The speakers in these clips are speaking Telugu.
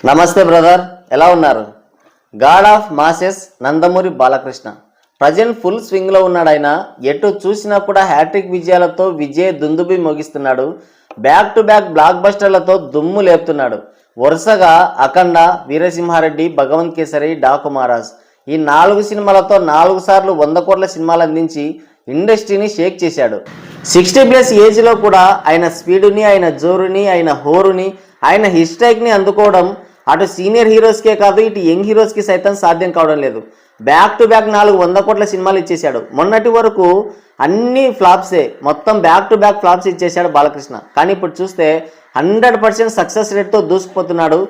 నమస్తే బ్రదర్, ఎలా ఉన్నారు? God of masses Nandamuri Balakrishna present full స్వింగ్లో ఉన్నాడు. ఆయన ఎటు చూసినా కూడా హ్యాట్రిక్ విజయాలతో విజయ్ దుందుబి మోగిస్తున్నాడు. బ్యాక్ టు బ్యాక్ బ్లాక్ బస్టర్లతో దుమ్ము లేపుతున్నాడు. వరుసగా అఖండ, వీరసింహారెడ్డి, భగవంత్ కేసరి, డాకు మహారాజ్ ఈ 4 సినిమాలతో 4 సార్లు 100 కోట్ల సినిమాలు అందించి ఇండస్ట్రీని షేక్ చేశాడు. 60+ ఏజ్లో కూడా ఆయన స్పీడుని, ఆయన జోరుని, ఆయన హోరుని, ఆయన హిస్టైక్ని అందుకోవడం అటు సీనియర్ హీరోస్కే కాదు, ఇటు యంగ్ హీరోస్కి సైతం సాధ్యం కావడం లేదు. బ్యాక్ టు బ్యాక్ 4 100 కోట్ల సినిమాలు ఇచ్చేశాడు. మొన్నటి వరకు అన్ని ఫ్లాప్సే, మొత్తం బ్యాక్ టు బ్యాక్ ఫ్లాప్స్ ఇచ్చేశాడు బాలకృష్ణ. కానీ ఇప్పుడు చూస్తే 100% సక్సెస్ రేట్తో దూసుకుపోతున్నాడు.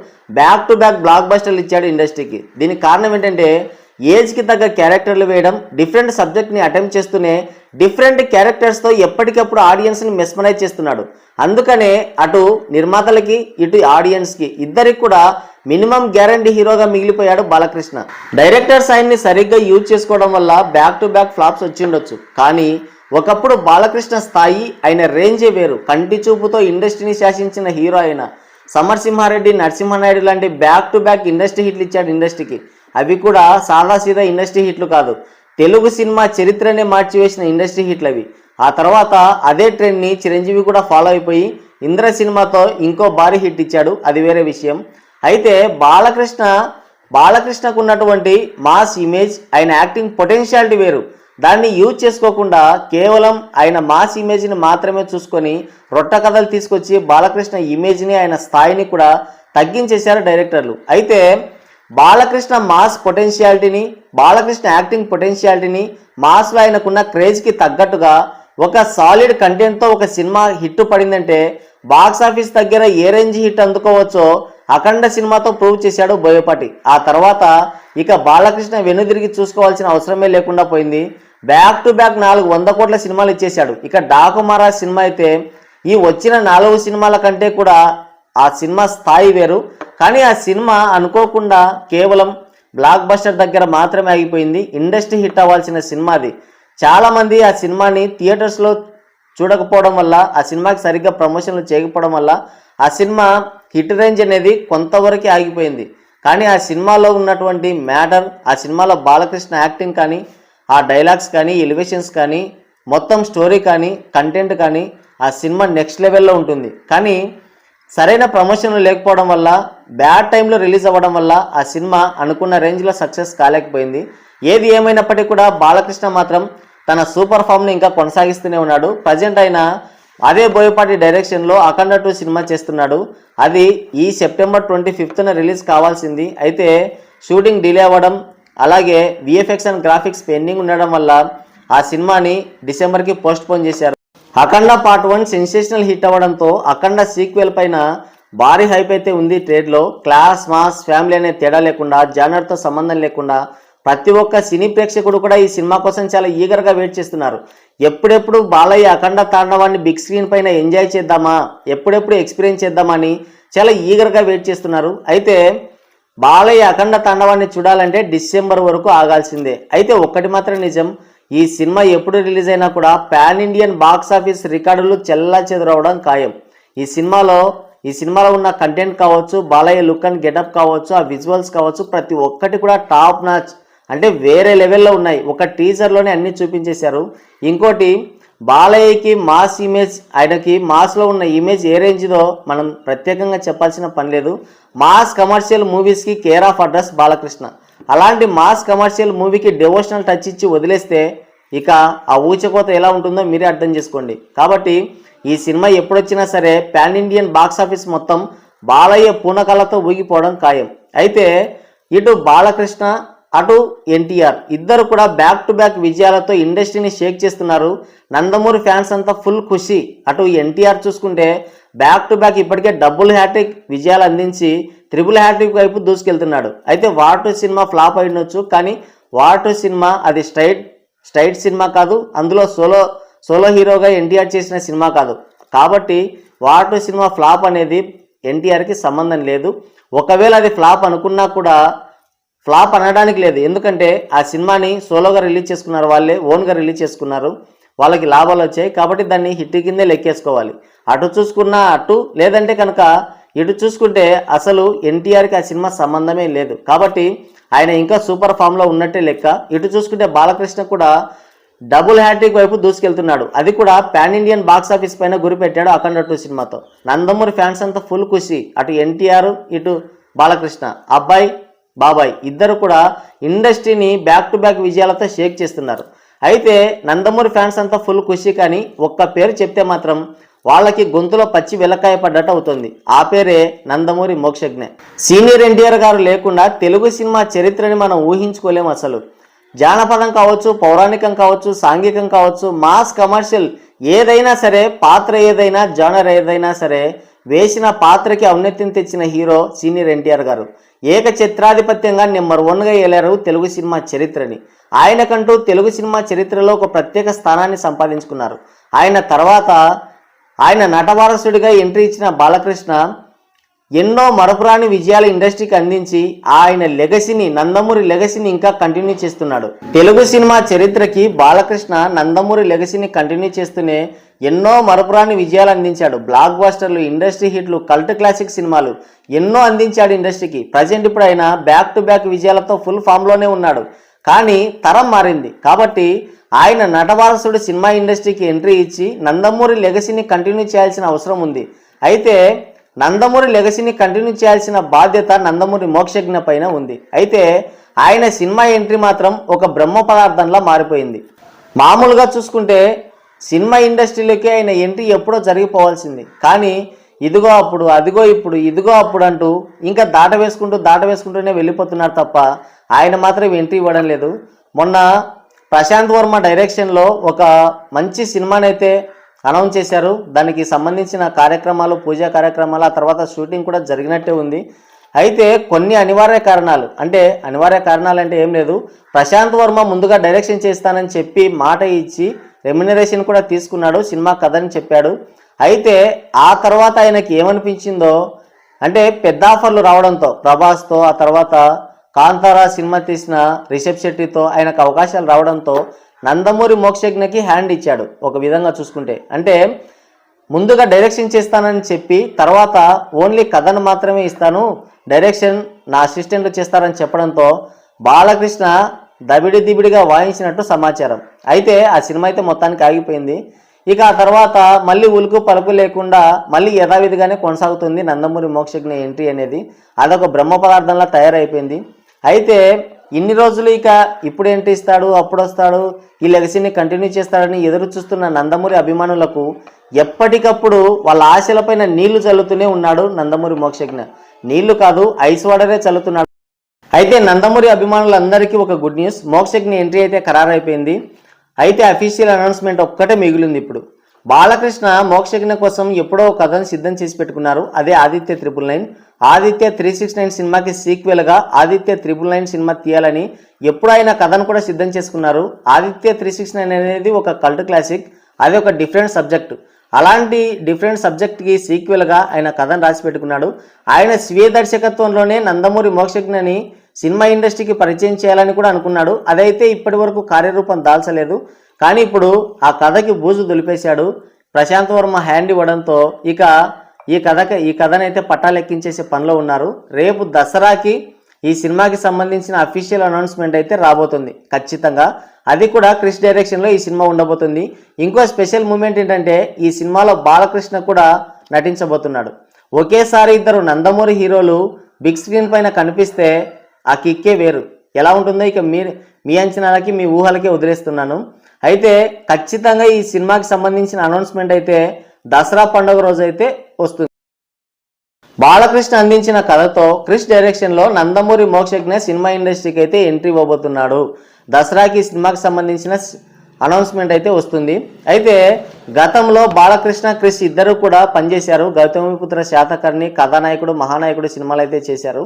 బ్యాక్ టు బ్యాక్ బ్లాక్ బస్టర్లు ఇచ్చాడు ఇండస్ట్రీకి. దీనికి కారణం ఏంటంటే ఏజ్కి తగ్గ క్యారెక్టర్లు వేయడం, డిఫరెంట్ సబ్జెక్ట్ని అటెంప్ట్ చేస్తూనే డిఫరెంట్ క్యారెక్టర్స్తో ఎప్పటికప్పుడు ఆడియన్స్ని మెస్మరైజ్ చేస్తున్నాడు. అందుకనే అటు నిర్మాతలకి ఇటు ఆడియన్స్కి ఇద్దరికి కూడా మినిమం గ్యారంటీ హీరోగా మిగిలిపోయాడు బాలకృష్ణ. డైరెక్టర్స్ ఆయన్ని సరిగ్గా యూజ్ చేసుకోవడం వల్ల బ్యాక్ టు బ్యాక్ ఫ్లాప్స్ వచ్చిండొచ్చు. కానీ ఒకప్పుడు బాలకృష్ణ స్థాయి, ఆయన రేంజే వేరు. కంటి చూపుతో ఇండస్ట్రీని శాసించిన హీరో అయిన సమర్సింహారెడ్డి, నరసింహనాయుడు లాంటి బ్యాక్ టు బ్యాక్ ఇండస్ట్రీ హిట్లు ఇచ్చాడు ఇండస్ట్రీకి. అవి కూడా సాదాసీదా ఇండస్ట్రీ హిట్లు కాదు, తెలుగు సినిమా చరిత్రనే మార్చివేసిన ఇండస్ట్రీ హిట్లు అవి. ఆ తర్వాత అదే ట్రెండ్ని చిరంజీవి కూడా ఫాలో అయిపోయి ఇంద్ర సినిమాతో ఇంకో భారీ హిట్ ఇచ్చాడు, అది వేరే విషయం. అయితే బాలకృష్ణకు ఉన్నటువంటి మాస్ ఇమేజ్, ఆయన యాక్టింగ్ పొటెన్షియాలిటీ వేరు. దాన్ని యూజ్ చేసుకోకుండా కేవలం ఆయన మాస్ ఇమేజ్ని మాత్రమే చూసుకొని రొట్ట కథలు తీసుకొచ్చి బాలకృష్ణ ఇమేజ్ని, ఆయన స్థాయిని కూడా తగ్గించేశారు డైరెక్టర్లు. అయితే బాలకృష్ణ మాస్ పొటెన్షియాలిటీని, బాలకృష్ణ యాక్టింగ్ పొటెన్షియాలిటీని, మాస్లో ఆయనకున్న క్రేజ్కి తగ్గట్టుగా ఒక సాలిడ్ కంటెంట్తో ఒక సినిమా హిట్ పడిందంటే బాక్స్ ఆఫీస్ దగ్గర ఏ రేంజ్ హిట్ అందుకోవచ్చో అఖండ సినిమాతో ప్రూవ్ చేశాడు బోయపాటి. ఆ తర్వాత ఇక బాలకృష్ణ వెనుదిరిగి చూసుకోవాల్సిన అవసరమే లేకుండా పోయింది. బ్యాక్ టు బ్యాక్ 4 100 కోట్ల సినిమాలు ఇచ్చేశాడు. ఇక డాకు మహారాజ్ సినిమా అయితే ఈ వచ్చిన 4 సినిమాల కంటే కూడా ఆ సినిమా స్థాయి వేరు. కానీ ఆ సినిమా అనుకోకుండా కేవలం బ్లాక్ బస్టర్ దగ్గర మాత్రమే ఆగిపోయింది. ఇండస్ట్రీ హిట్ అవ్వాల్సిన సినిమా అది. చాలామంది ఆ సినిమాని థియేటర్స్లో చూడకపోవడం వల్ల, ఆ సినిమాకి సరిగ్గా ప్రమోషన్లు చేయకపోవడం వల్ల ఆ సినిమా హిట్ రేంజ్ అనేది కొంతవరకు ఆగిపోయింది. కానీ ఆ సినిమాలో ఉన్నటువంటి మ్యాటర్, ఆ సినిమాలో బాలకృష్ణ యాక్టింగ్ కానీ, ఆ డైలాగ్స్ కానీ, ఎలివేషన్స్ కానీ, మొత్తం స్టోరీ కానీ, కంటెంట్ కానీ ఆ సినిమా నెక్స్ట్ లెవెల్లో ఉంటుంది. కానీ సరైన ప్రమోషన్లు లేకపోవడం వల్ల, బ్యాడ్ టైంలో రిలీజ్ అవ్వడం వల్ల ఆ సినిమా అనుకున్న రేంజ్లో సక్సెస్ కాలేకపోయింది. ఏది ఏమైనప్పటికీ కూడా బాలకృష్ణ మాత్రం తన సూపర్ ఫామ్ని ఇంకా కొనసాగిస్తూనే ఉన్నాడు. ప్రజెంట్ అయినా అదే బోయపాటి డైరెక్షన్లో అఖండ 2 సినిమా చేస్తున్నాడు. అది ఈ సెప్టెంబర్ 25న రిలీజ్ కావాల్సింది. అయితే షూటింగ్ డిలే అవ్వడం, అలాగే విఎఫ్ఎక్స్ అండ్ గ్రాఫిక్స్ పెండింగ్ ఉండడం వల్ల ఆ సినిమాని డిసెంబర్కి పోస్ట్ పోన్ చేశారు. అఖండ పార్ట్ 1 సెన్సేషనల్ హిట్ అవ్వడంతో అఖండ సీక్వెల్ పైన భారీ హైప్ అయితే ఉంది ట్రేడ్లో. క్లాస్, మాస్, ఫ్యామిలీ అనే తేడా లేకుండా, జానర్తో సంబంధం లేకుండా ప్రతి ఒక్క సినీ ప్రేక్షకుడు కూడా ఈ సినిమా కోసం చాలా ఈగర్గా వెయిట్ చేస్తున్నారు. ఎప్పుడెప్పుడు బాలయ్య అఖండ తాండవాన్ని బిగ్ స్క్రీన్ పైన ఎంజాయ్ చేద్దామా, ఎప్పుడెప్పుడు ఎక్స్పీరియన్స్ చేద్దామని చాలా ఈగర్గా వెయిట్ చేస్తున్నారు. అయితే బాలయ్య అఖండ తాండవాన్ని చూడాలంటే డిసెంబర్ వరకు ఆగాల్సిందే. అయితే ఒక్కటి మాత్రం నిజం, ఈ సినిమా ఎప్పుడు రిలీజ్ అయినా కూడా పాన్ ఇండియన్ బాక్స్ ఆఫీస్ రికార్డులు చెల్లా చెదరవడం ఖాయం. ఈ సినిమాలో ఉన్న కంటెంట్ కావచ్చు, బాలయ్య లుక్ అండ్ గెటప్ కావచ్చు, ఆ విజువల్స్ కావచ్చు, ప్రతి ఒక్కటి కూడా టాప్ నాచ్, అంటే వేరే లెవెల్లో ఉన్నాయి. ఒక టీజర్లోనే అన్ని చూపించేశారు. ఇంకోటి, బాలయ్యకి మాస్ ఇమేజ్, ఆయనకి మాస్లో ఉన్న ఇమేజ్ ఏ రేంజ్దో మనం ప్రత్యేకంగా చెప్పాల్సిన పని లేదు. మాస్ కమర్షియల్ మూవీస్కి కేర్ ఆఫ్ అడ్రస్ బాలకృష్ణ. అలాంటి మాస్ కమర్షియల్ మూవీకి డివోషనల్ టచ్ ఇచ్చి వదిలేస్తే ఇక ఆ ఊచకోత ఎలా ఉంటుందో మీరే అర్థం చేసుకోండి. కాబట్టి ఈ సినిమా ఎప్పుడొచ్చినా సరే పాన్ ఇండియన్ బాక్స్ ఆఫీస్ మొత్తం బాలయ్య పూనకాలతో ఊగిపోవడం ఖాయం. అయితే ఇటు బాలకృష్ణ, అటు ఎన్టీఆర్ ఇద్దరు కూడా బ్యాక్ టు బ్యాక్ విజయాలతో ఇండస్ట్రీని షేక్ చేస్తున్నారు. నందమూరి ఫ్యాన్స్ అంతా ఫుల్ ఖుషి. అటు ఎన్టీఆర్ చూసుకుంటే బ్యాక్ టు బ్యాక్ ఇప్పటికే డబుల్ హ్యాట్రిక్ విజయాలు అందించి ట్రిపుల్ హ్యాట్రిక్ వైపు దూసుకెళ్తున్నాడు. అయితే వార్ 2 సినిమా ఫ్లాప్ అయినొచ్చు, కానీ వార్ 2 సినిమా అది స్ట్రైట్ సినిమా కాదు, అందులో సోలో హీరోగా ఎన్టీఆర్ చేసిన సినిమా కాదు. కాబట్టి వార్ 2 సినిమా ఫ్లాప్ అనేది ఎన్టీఆర్కి సంబంధం లేదు. ఒకవేళ అది ఫ్లాప్ అనుకున్నా కూడా ఫ్లాప్ అనడానికి లేదు. ఎందుకంటే ఆ సినిమాని సోలోగా రిలీజ్ చేసుకున్నారు, వాళ్ళే ఓన్గా రిలీజ్ చేసుకున్నారు, వాళ్ళకి లాభాలు వచ్చాయి. కాబట్టి దాన్ని హిట్ కిందే లెక్కేసుకోవాలి. అటు చూసుకున్నా అటు, లేదంటే కనుక ఇటు చూసుకుంటే అసలు ఎన్టీఆర్కి ఆ సినిమా సంబంధమే లేదు, కాబట్టి ఆయన ఇంకా సూపర్ ఫామ్లో ఉన్నట్టే లెక్క. ఇటు చూసుకుంటే బాలకృష్ణ కూడా డబుల్ హ్యాట్రిక్ వైపు దూసుకెళ్తున్నాడు, అది కూడా పాన్ ఇండియన్ బాక్స్ ఆఫీస్ పైన గురిపెట్టాడు అఖండ 2 సినిమాతో. నందమూరి ఫ్యాన్స్ అంతా ఫుల్ ఖుషి, అటు ఎన్టీఆర్ ఇటు బాలకృష్ణ, అబ్బాయి బాబాయ్ ఇద్దరు కూడా ఇండస్ట్రీని బ్యాక్ టు బ్యాక్ విజయాలతో షేక్ చేస్తున్నారు. అయితే నందమూరి ఫ్యాన్స్ అంతా ఫుల్ ఖుషి, కానీ ఒక్క పేరు చెప్తే మాత్రం వాళ్ళకి గొంతులో పచ్చి వెలక్కాయ పడ్డట్టు అవుతుంది. ఆ పేరే నందమూరి మోక్షజ్ఞ. సీనియర్ ఎన్టీఆర్ గారు లేకుండా తెలుగు సినిమా చరిత్రని మనం ఊహించుకోలేము. అసలు జానపదం కావచ్చు, పౌరాణికం కావచ్చు, సాంఘికం కావచ్చు, మాస్ కమర్షియల్ ఏదైనా సరే, పాత్ర ఏదైనా, జానర్ ఏదైనా సరే, వేసిన పాత్రకి ఔన్నత్యం తెచ్చిన హీరో సీనియర్ ఎన్టీఆర్ గారు. ఏకఛత్రాధిపత్యంగా నెంబర్ 1గా ఏలారు తెలుగు సినిమా చరిత్రని. ఆయనకంటూ తెలుగు సినిమా చరిత్రలో ఒక ప్రత్యేక స్థానాన్ని సంపాదించుకున్నారు. ఆయన తర్వాత ఆయన నటవారసుడిగా ఎంట్రీ ఇచ్చిన బాలకృష్ణ ఎన్నో మరపురాని విజయాలు ఇండస్ట్రీకి అందించి ఆయన లెగసీని, నందమూరి లెగసీని ఇంకా కంటిన్యూ చేస్తున్నాడు. తెలుగు సినిమా చరిత్రకి బాలకృష్ణ నందమూరి లెగసీని కంటిన్యూ చేస్తూనే ఎన్నో మరపురాని విజయాలు అందించాడు. బ్లాక్ బస్టర్లు, ఇండస్ట్రీ హిట్లు, కల్ట్ క్లాసిక్ సినిమాలు ఎన్నో అందించాడు ఇండస్ట్రీకి. ప్రజెంట్ ఇప్పుడు ఆయన బ్యాక్ టు బ్యాక్ విజయాలతో ఫుల్ ఫామ్లోనే ఉన్నాడు. కానీ తరం మారింది, కాబట్టి ఆయన నటవారసుడు సినిమా ఇండస్ట్రీకి ఎంట్రీ ఇచ్చి నందమూరి లెగసీని కంటిన్యూ చేయాల్సిన అవసరం ఉంది. అయితే నందమూరి లెగసీని కంటిన్యూ చేయాల్సిన బాధ్యత నందమూరి మోక్షజ్ఞ పైన ఉంది. అయితే ఆయన సినిమా ఎంట్రీ మాత్రం ఒక బ్రహ్మ పదార్థంలా మారిపోయింది. మామూలుగా చూసుకుంటే సినిమా ఇండస్ట్రీలోకి ఆయన ఎంట్రీ ఎప్పుడో జరిగిపోవాల్సింది, కానీ ఇదిగో అప్పుడు, అదిగో ఇప్పుడు, ఇదిగో అప్పుడు అంటూ ఇంకా దాట వేసుకుంటూనే వెళ్ళిపోతున్నారు తప్ప ఆయన మాత్రం ఎంట్రీ ఇవ్వడం లేదు. మొన్న ప్రశాంత్ వర్మ డైరెక్షన్లో ఒక మంచి సినిమానైతే అనౌన్స్ చేశారు. దానికి సంబంధించిన కార్యక్రమాలు, పూజా కార్యక్రమాలు, ఆ తర్వాత షూటింగ్ కూడా జరిగినట్టే ఉంది. అయితే కొన్ని అనివార్య కారణాలు అంటే ఏం లేదు, ప్రశాంత్ వర్మ ముందుగా డైరెక్షన్ చేస్తానని చెప్పి మాట ఇచ్చి రెమ్యునరేషన్ కూడా తీసుకున్నాడు, సినిమా కథని చెప్పాడు. అయితే ఆ తర్వాత ఆయనకి ఏమనిపించిందో అంటే పెద్ద ఆఫర్లు రావడంతో, ప్రభాస్తో, ఆ తర్వాత కాంతారా సినిమా తీసిన రిషబ్ శెట్టితో ఆయనకు అవకాశాలు రావడంతో నందమూరి మోక్షజ్ఞకి హ్యాండ్ ఇచ్చాడు. ఒక విధంగా చూసుకుంటే అంటే ముందుగా డైరెక్షన్ చేస్తానని చెప్పి తర్వాత ఓన్లీ కథను మాత్రమే ఇస్తాను, డైరెక్షన్ నా అసిస్టెంట్ చేస్తారని చెప్పడంతో బాలకృష్ణ దబిడిదిబిడిగా వాయించినట్టు సమాచారం. అయితే ఆ సినిమా అయితే మొత్తానికి ఆగిపోయింది. ఇక ఆ తర్వాత మళ్ళీ ఉలుకు పలుకు లేకుండా మళ్ళీ యథావిధిగానే కొనసాగుతుంది నందమూరి మోక్షజ్ఞ ఎంట్రీ అనేది. అదొక బ్రహ్మ పదార్థంలా తయారైపోయింది. అయితే ఇన్ని రోజులు ఇక ఇప్పుడు ఎంట్రీ ఇస్తాడు, అప్పుడు వస్తాడు, ఈ లెగసీని కంటిన్యూ చేస్తాడని ఎదురు చూస్తున్న నందమూరి అభిమానులకు ఎప్పటికప్పుడు వాళ్ళ ఆశలపైన నీళ్లు చల్లుతూనే ఉన్నాడు నందమూరి మోక్షజ్ఞ. నీళ్లు కాదు, ఐస్ వాటరే చల్లుతున్నాడు. అయితే నందమూరి అభిమానులందరికీ ఒక గుడ్ న్యూస్, మోక్షజ్ఞ ఎంట్రీ అయితే ఖరారైపోయింది. అయితే అఫీషియల్ అనౌన్స్మెంట్ ఒక్కటే మిగిలింది. ఇప్పుడు బాలకృష్ణ మోక్షజ్ఞ కోసం ఎప్పుడో కథను సిద్ధం చేసి పెట్టుకున్నారు, అదే ఆదిత్య 999. ఆదిత్య 369 సినిమాకి సీక్వెల్గా ఆదిత్య 999 సినిమా తీయాలని ఎప్పుడు ఆయన కథను కూడా సిద్ధం చేసుకున్నారు. ఆదిత్య 369 అనేది ఒక కల్ట్ క్లాసిక్, అది ఒక డిఫరెంట్ సబ్జెక్టు. అలాంటి డిఫరెంట్ సబ్జెక్ట్కి సీక్వెల్గా ఆయన కథను రాసి పెట్టుకున్నాడు. ఆయన స్వీయ దర్శకత్వంలోనే నందమూరి మోక్షజ్ఞని సినిమా ఇండస్ట్రీకి పరిచయం చేయాలని కూడా అనుకున్నాడు. అదైతే ఇప్పటి వరకు కార్యరూపం దాల్చలేదు. కానీ ఇప్పుడు ఆ కథకి బూజు దులిపేశాడు. ప్రశాంత్ వర్మ హ్యాండ్ ఇవ్వడంతో ఇక ఈ కథనైతే పట్టాలెక్కించేసే పనిలో ఉన్నారు. రేపు దసరాకి ఈ సినిమాకి సంబంధించిన అఫీషియల్ అనౌన్స్మెంట్ అయితే రాబోతుంది ఖచ్చితంగా. అది కూడా క్రిష్ డైరెక్షన్లో ఈ సినిమా ఉండబోతుంది. ఇంకో స్పెషల్ మూమెంట్ ఏంటంటే ఈ సినిమాలో బాలకృష్ణ కూడా నటించబోతున్నాడు. ఒకేసారి ఇద్దరు నందమూరి హీరోలు బిగ్ స్క్రీన్ పైన కనిపిస్తే ఆ కిక్కే వేరు. ఎలా ఉంటుందో ఇక మీ అంచనాలకి, మీ ఊహలకి వదిలేస్తున్నాను. అయితే ఖచ్చితంగా ఈ సినిమాకి సంబంధించిన అనౌన్స్మెంట్ అయితే దసరా పండుగ రోజు అయితే వస్తుంది. బాలకృష్ణ అందించిన కథతో క్రిష్ డైరెక్షన్లో నందమూరి మోక్షజ్ఞ సినిమా ఇండస్ట్రీకి అయితే ఎంట్రీ ఇవ్వబోతున్నాడు. దసరాకి ఈ సినిమాకి సంబంధించిన అనౌన్స్మెంట్ అయితే వస్తుంది. అయితే గతంలో బాలకృష్ణ, క్రిష్ ఇద్దరు కూడా పనిచేశారు. గౌతమిపుత్ర శాతకర్ణి, కథానాయకుడు, మహానాయకుడు సినిమాలు అయితే చేశారు.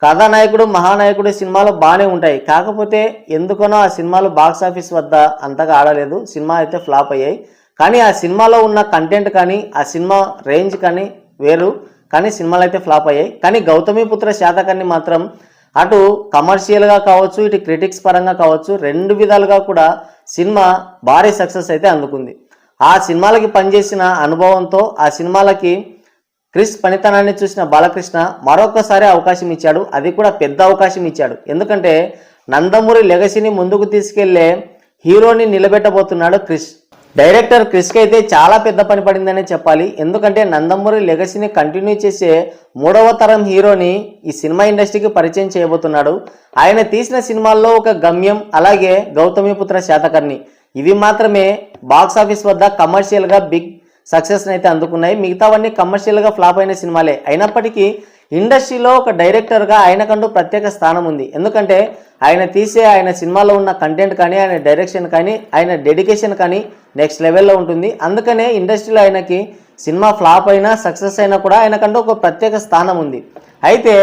కథానాయకుడు, మహానాయకుడు సినిమాలు బాగానే ఉంటాయి, కాకపోతే ఎందుకనో ఆ సినిమాలు బాక్స్ ఆఫీస్ వద్ద అంతగా ఆడలేదు. సినిమా అయితే ఫ్లాప్ అయ్యాయి. కానీ ఆ సినిమాలో ఉన్న కంటెంట్ కానీ ఆ సినిమా రేంజ్ కానీ వేరు, కానీ సినిమాలు అయితే ఫ్లాప్ అయ్యాయి. కానీ గౌతమిపుత్ర శాతకర్ణి మాత్రం అటు కమర్షియల్గా కావచ్చు, ఇటు క్రిటిక్స్ పరంగా కావచ్చు, రెండు విధాలుగా కూడా సినిమా భారీ సక్సెస్ అయితే అందుకుంది. ఆ సినిమాలకి పనిచేసిన అనుభవంతో ఆ సినిమాలకి క్రిష్ పనితనాన్ని చూసిన బాలకృష్ణ మరొకసారి అవకాశం ఇచ్చాడు. అది కూడా పెద్ద అవకాశం ఇచ్చాడు. ఎందుకంటే నందమూరి లెగసీని ముందుకు తీసుకెళ్లే హీరోని నిలబెట్టబోతున్నాడు క్రిష్. డైరెక్టర్ క్రిష్కి అయితే చాలా పెద్ద పని పడిందనే చెప్పాలి. ఎందుకంటే నందమూరి లెగసీని కంటిన్యూ చేసే 3వ తరం హీరోని ఈ సినిమా ఇండస్ట్రీకి పరిచయం చేయబోతున్నాడు. ఆయన తీసిన సినిమాల్లో ఒక గమ్యం, అలాగే గౌతమిపుత్ర శాతకర్ణి, ఇవి మాత్రమే బాక్సాఫీస్ వద్ద కమర్షియల్గా బిగ్ సక్సెస్ అయితే అందుకున్నాయి. మిగతావన్నీ కమర్షియల్గా ఫ్లాప్ అయిన సినిమాలే. అయినప్పటికీ ఇండస్ట్రీలో ఒక డైరెక్టర్గా ఆయనకంటూ ప్రత్యేక స్థానం ఉంది. ఎందుకంటే ఆయన సినిమాలో ఉన్న కంటెంట్ కానీ, ఆయన డైరెక్షన్ కానీ, ఆయన డెడికేషన్ కానీ నెక్స్ట్ లెవెల్లో ఉంటుంది. అందుకనే ఇండస్ట్రీలో ఆయనకి సినిమా ఫ్లాప్ అయినా సక్సెస్ అయినా కూడా ఆయనకంటూ ఒక ప్రత్యేక స్థానం ఉంది. అయితే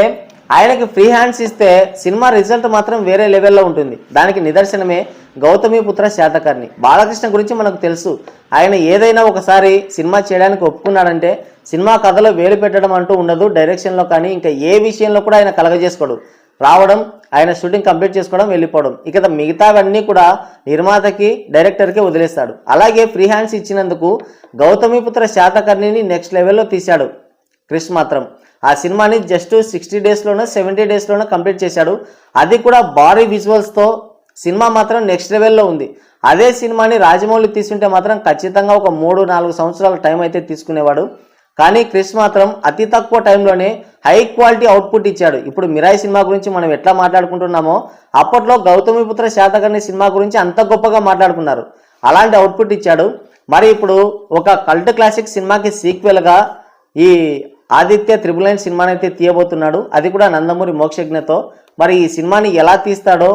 ఆయనకి ఫ్రీ హ్యాండ్స్ ఇస్తే సినిమా రిజల్ట్ మాత్రం వేరే లెవెల్లో ఉంటుంది. దానికి నిదర్శనమే గౌతమిపుత్ర శాతకర్ణి. బాలకృష్ణ గురించి మనకు తెలుసు. ఆయన ఏదైనా ఒకసారి సినిమా చేయడానికి ఒప్పుకున్నాడంటే సినిమా కథలో వేలు పెట్టడం అంటూ ఉండదు. డైరెక్షన్లో కానీ ఇంకా ఏ విషయంలో కూడా ఆయన కలగజేసుకోడు. రావడం, ఆయన షూటింగ్ కంప్లీట్ చేసుకోవడం, వెళ్ళిపోవడం. ఇక మిగతావన్నీ కూడా నిర్మాతకి, డైరెక్టర్కి వదిలేస్తాడు. అలాగే ఫ్రీ హ్యాండ్స్ ఇచ్చినందుకు గౌతమిపుత్ర శాతకర్ణిని నెక్స్ట్ లెవెల్లో తీశాడు క్రిష్ మాత్రం. ఆ సినిమాని జస్ట్ 60 డేస్లోనో 70 డేస్లోనో కంప్లీట్ చేశాడు. అది కూడా భారీ విజువల్స్తో. సినిమా మాత్రం నెక్స్ట్ లెవెల్లో ఉంది. అదే సినిమాని రాజమౌళి తీసుకుంటే మాత్రం ఖచ్చితంగా ఒక 3-4 సంవత్సరాల టైం అయితే తీసుకునేవాడు. కానీ క్రిష్ మాత్రం అతి తక్కువ టైంలోనే హై క్వాలిటీ అవుట్పుట్ ఇచ్చాడు. ఇప్పుడు మిరాయి సినిమా గురించి మనం ఎట్లా మాట్లాడుకుంటున్నామో అప్పట్లో గౌతమిపుత్ర శాతకర్ణి సినిమా గురించి అంత గొప్పగా మాట్లాడుకున్నారు. అలాంటి అవుట్పుట్ ఇచ్చాడు. మరి ఇప్పుడు ఒక కల్ట్ క్లాసిక్ సినిమాకి సీక్వెల్గా ఈ ఆదిత్య 999 సినిమాని అయితే తీయబోతున్నాడు. అది కూడా నందమూరి మోక్షజ్ఞతో. మరి ఈ సినిమాని ఎలా తీస్తాడో,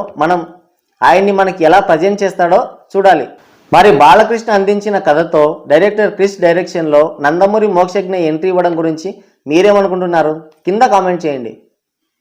ఆయన్ని మనకి ఎలా ప్రజెంట్ చేస్తాడో చూడాలి. మరి బాలకృష్ణ అందించిన కథతో డైరెక్టర్ క్రిష్ డైరెక్షన్లో నందమూరి మోక్షజ్ఞ ఎంట్రీ ఇవ్వడం గురించి మీరేమనుకుంటున్నారు? కింద కామెంట్ చేయండి.